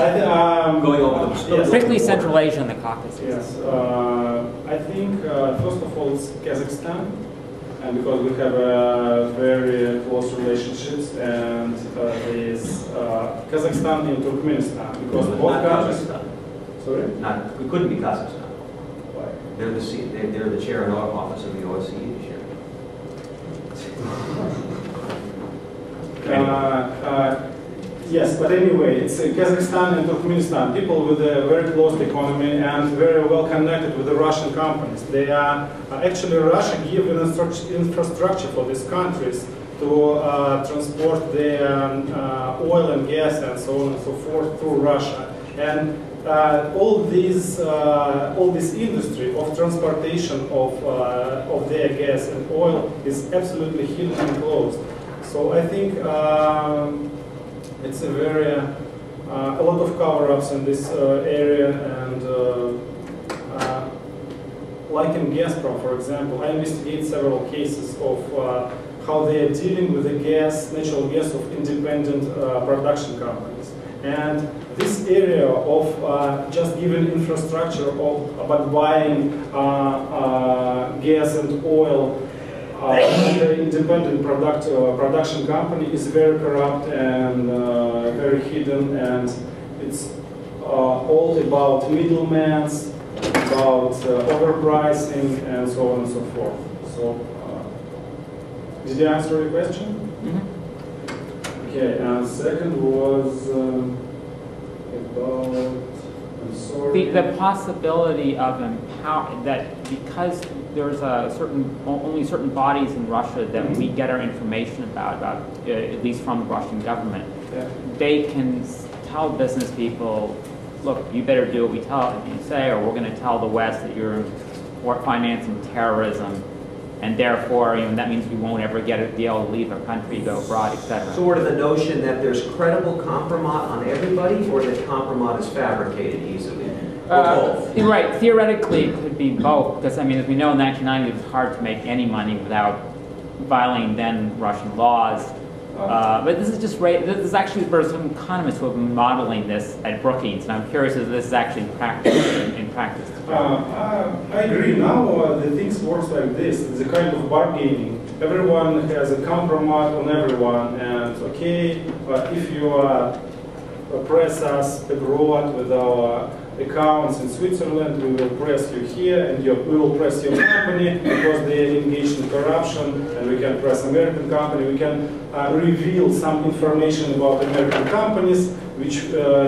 going over the yes. particularly Central Asia and the Caucasus. Yes, I think first of all it's Kazakhstan, and because we have very close relationships, and there's Kazakhstan and Turkmenistan, because both Not countries. Kazakhstan. Sorry? It couldn't be Kazakhstan. Why? They're the chair and office of the OSCE this year. Yes, but anyway, it's Kazakhstan and Turkmenistan, people with a very closed economy and very well connected with the Russian companies. They are actually Russia give an infrastructure for these countries to transport their oil and gas and so on and so forth through Russia. And all this industry of transportation of their gas and oil is absolutely hidden and closed. So I think it's a very a lot of cover-ups in this area, and like in Gazprom, for example, I investigate several cases of how they are dealing with the gas, natural gas of independent production companies. And this area of just giving infrastructure about buying gas and oil the independent production company is very corrupt and very hidden, and it's all about middlemen, about overpricing, and so on and so forth. So, did I answer your question? Mm-hmm. Okay, and second was about. I'm sorry. The possibility of that because there's only certain bodies in Russia that we get our information about at least from the Russian government. Yeah. They can tell business people, look, you better do what we say, or we're going to tell the West that you're financing terrorism, and therefore, that means we won't ever get a deal to leave our country, go abroad, etc. Sort of the notion that there's credible compromise on everybody, or that compromise is fabricated easily? Or both? Right. Theoretically, it could be both, because as we know, in 1990 it was hard to make any money without violating then Russian laws. But this is actually there's some economists who have been modeling this at Brookings, and I'm curious if this is actually in practice. I agree. Now the things works like this. It's a kind of bargaining. Everyone has a compromise on everyone, and okay, if you press us abroad with our accounts in Switzerland, we will press you here, and we will press your company because they are engaged in corruption, and we can press American company. We can reveal some information about American companies, which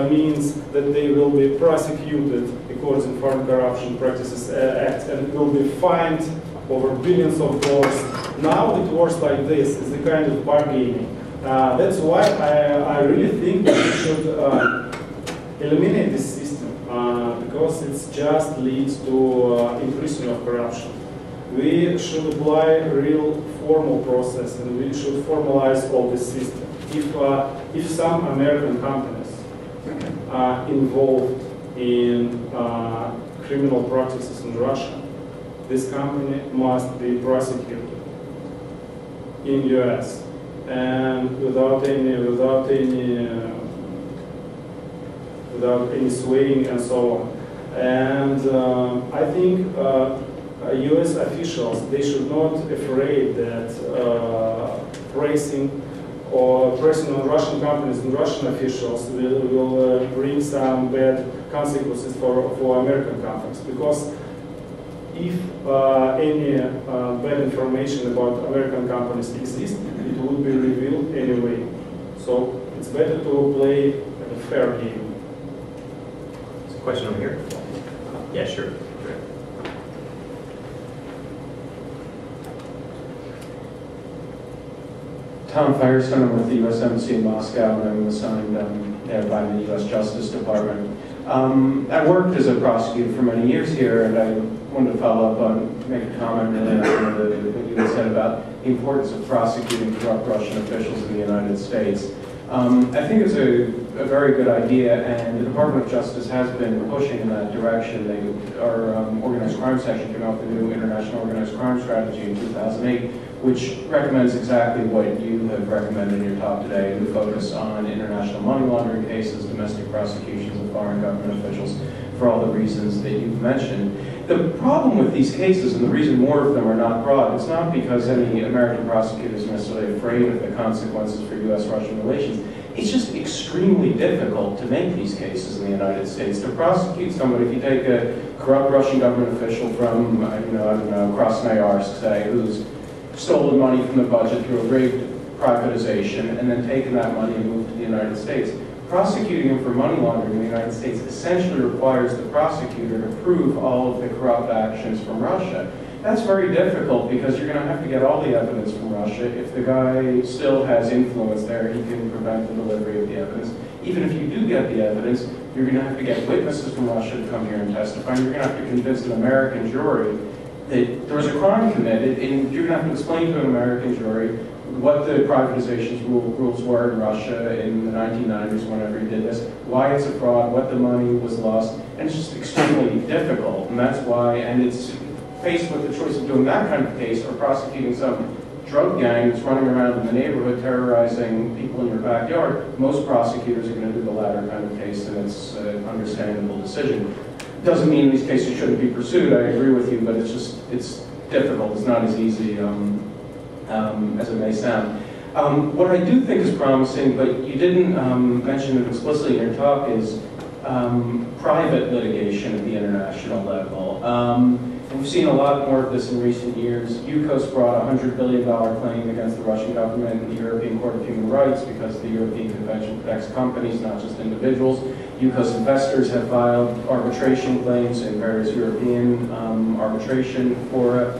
means that they will be prosecuted according to Foreign Corruption Practices Act and will be fined over billions of dollars. Now it works like this. It's the kind of bargaining. That's why I really think that we should eliminate this system. Because it just leads to increasing of corruption. We should apply a real formal process, and we should formalize all this system. If some American companies are involved in criminal practices in Russia, this company must be prosecuted in US, and without any swaying and so on. And I think US officials, they should not afraid that pressing on Russian companies and Russian officials will bring some bad consequences for American companies. Because if any bad information about American companies exists, it would be revealed anyway. So it's better to play a fair game. Question over here? Yeah, sure. Tom Firestone. I'm with the U.S. Embassy in Moscow, and I'm assigned there by the U.S. Justice Department. I worked as a prosecutor for many years here, and I wanted to follow up on, make a comment really on some of what you had said about the importance of prosecuting corrupt Russian officials in the United States. I think it's a very good idea, and the Department of Justice has been pushing in that direction. Our organized crime section came out with a new international organized crime strategy in 2008, which recommends exactly what you have recommended in your talk today, and focus on international money laundering cases, domestic prosecutions of foreign government officials, for all the reasons that you've mentioned. The problem with these cases, and the reason more of them are not brought, it's not because any American prosecutor is necessarily afraid of the consequences for U.S.-Russian relations. It's just extremely difficult to make these cases in the United States. To prosecute somebody, if you take a corrupt Russian government official from, I don't know, Krasnoyarsk, say, who's stolen money from the budget through a rigged privatization, and then taken that money and moved to the United States. Prosecuting him for money laundering in the United States essentially requires the prosecutor to prove all of the corrupt actions from Russia. That's very difficult because you're going to have to get all the evidence from Russia. If the guy still has influence there, he can prevent the delivery of the evidence. Even if you do get the evidence, you're going to have to get witnesses from Russia to come here and testify. You're going to have to convince an American jury that there was a crime committed, and you're going to have to explain to an American jury what the privatization rules were in Russia in the 1990s, whenever he did this, why it's a fraud, what the money was lost, and it's just extremely difficult. And that's why, and it's faced with the choice of doing that kind of case or prosecuting some drug gang that's running around in the neighborhood terrorizing people in your backyard. Most prosecutors are going to do the latter kind of case, and it's an understandable decision. Doesn't mean these cases shouldn't be pursued, I agree with you, but it's difficult, it's not as easy as it may sound. What I do think is promising, but you didn't mention it explicitly in your talk, is private litigation at the international level. And we've seen a lot more of this in recent years. UCOS brought a $100 billion claim against the Russian government in the European Court of Human Rights because the European Convention protects companies, not just individuals. UCOS investors have filed arbitration claims in various European arbitration fora.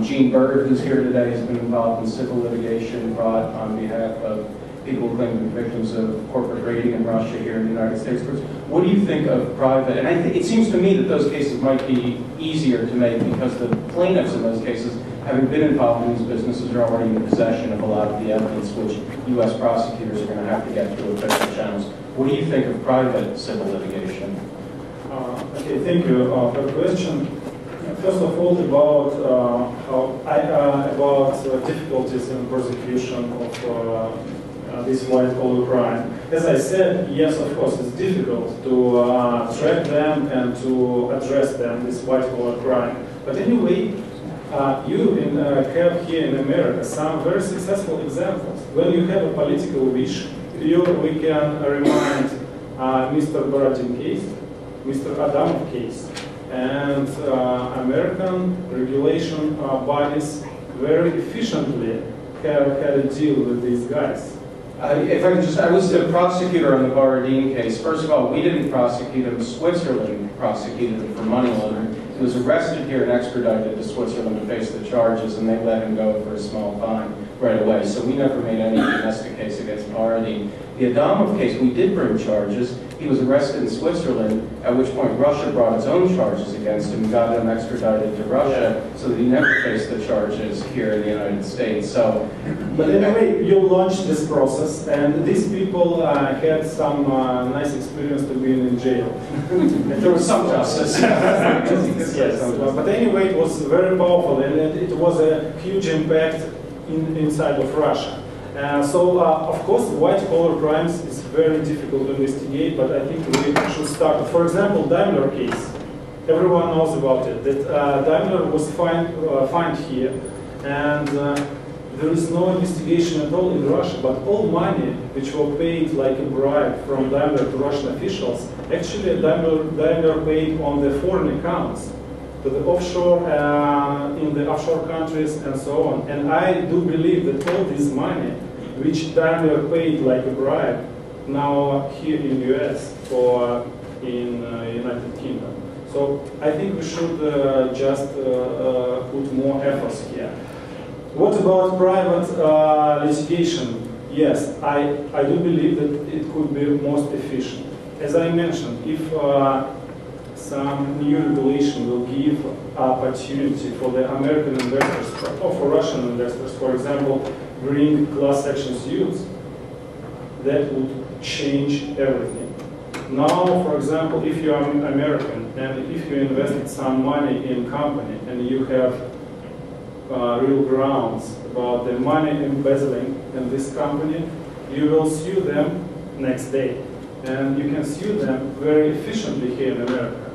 Gene Berg, who's here today, has been involved in civil litigation brought on behalf of people who claim to be victims of corporate raiding in Russia here in the United States. What do you think of private? And it seems to me that those cases might be easier to make because the plaintiffs in those cases, having been involved in these businesses, are already in possession of a lot of the evidence which U.S. prosecutors are going to have to get through official channels. What do you think of private civil litigation? Okay, thank you for the question. First of all, about difficulties in prosecution of this white-collar crime. As I said, yes, of course, it's difficult to track them and to address them, this white-collar crime. But anyway, you have here in America some very successful examples. When you have a political wish, we can remind Mr. Borodin case, Mr. Adamov case, and American regulation bodies very efficiently have had a deal with these guys. If I could just, I was the prosecutor on the Borodin case. First of all, we didn't prosecute him. Switzerland prosecuted him for money laundering. He was arrested here and extradited to Switzerland to face the charges, and they let him go for a small fine right away. So we never made any domestic case against Borodin. The Adamov case, we did bring charges. He was arrested in Switzerland, at which point Russia brought its own charges against him and got him extradited to Russia so that he never faced the charges here in the United States. So, but anyway, you launched this process, and these people had some nice experience to being in jail. There was some justice. Yes, but anyway, it was very powerful, and it was a huge impact inside of Russia. Of course, white-collar crimes is very difficult to investigate, but I think we should start. For example, Daimler case. Everyone knows about it. That Daimler was fined here, and there is no investigation at all in Russia. But all money which were paid like a bribe from Daimler to Russian officials, actually Daimler paid on the foreign accounts, to the offshore, in the offshore countries and so on. And I do believe that all this money, which Daimler paid like a bribe, now here in the US or in United Kingdom. So I think we should just put more efforts here. What about private litigation? Yes, I do believe that it could be most efficient. As I mentioned, if some new regulation will give opportunity for the American investors or for Russian investors, for example, bring class action suits, that would change everything. Now, for example, if you are an American and if you invested some money in company and you have real grounds about the money embezzling in this company, you will sue them next day. And you can sue them very efficiently here in America.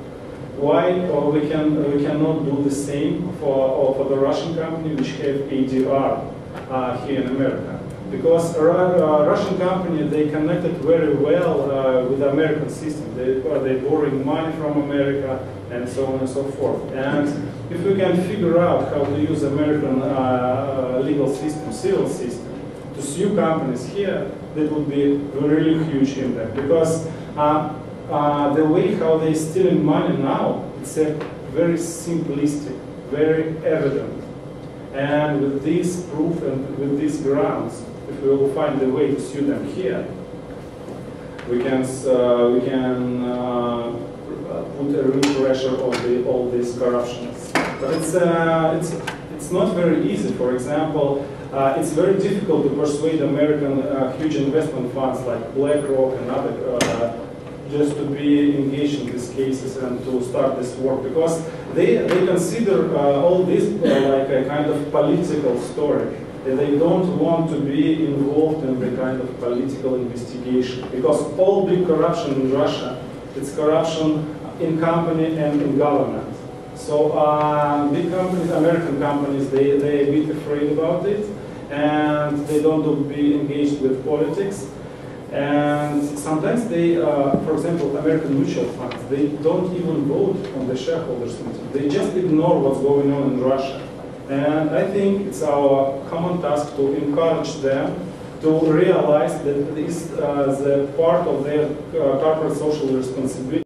Why we cannot do the same for the Russian company which have ADR here in America? Because a Russian company, they connected very well with the American system. They borrowing money from America and so on and so forth. And if we can figure out how to use American legal system, civil system, to sue companies here, that would be a really huge impact. Because the way how they stealing money now, it's a very simplistic, very evident. And with this proof and with these grounds, if we will find a way to sue them here, we can put a real pressure on all these corruptions. But it's not very easy. For example, it's very difficult to persuade American huge investment funds like BlackRock and other just to be engaged in these cases and to start this work, because they consider all this like a kind of political story. They don't want to be involved in the kind of political investigation, because all big corruption in Russia, it's corruption in company and in government. So big companies, American companies, they're a bit afraid about it, and they don't be engaged with politics. And sometimes they, for example, American mutual funds, they don't even vote on the shareholders meeting. They just ignore what's going on in Russia. And I think it's our common task to encourage them to realize that this is the part of their corporate social responsibility.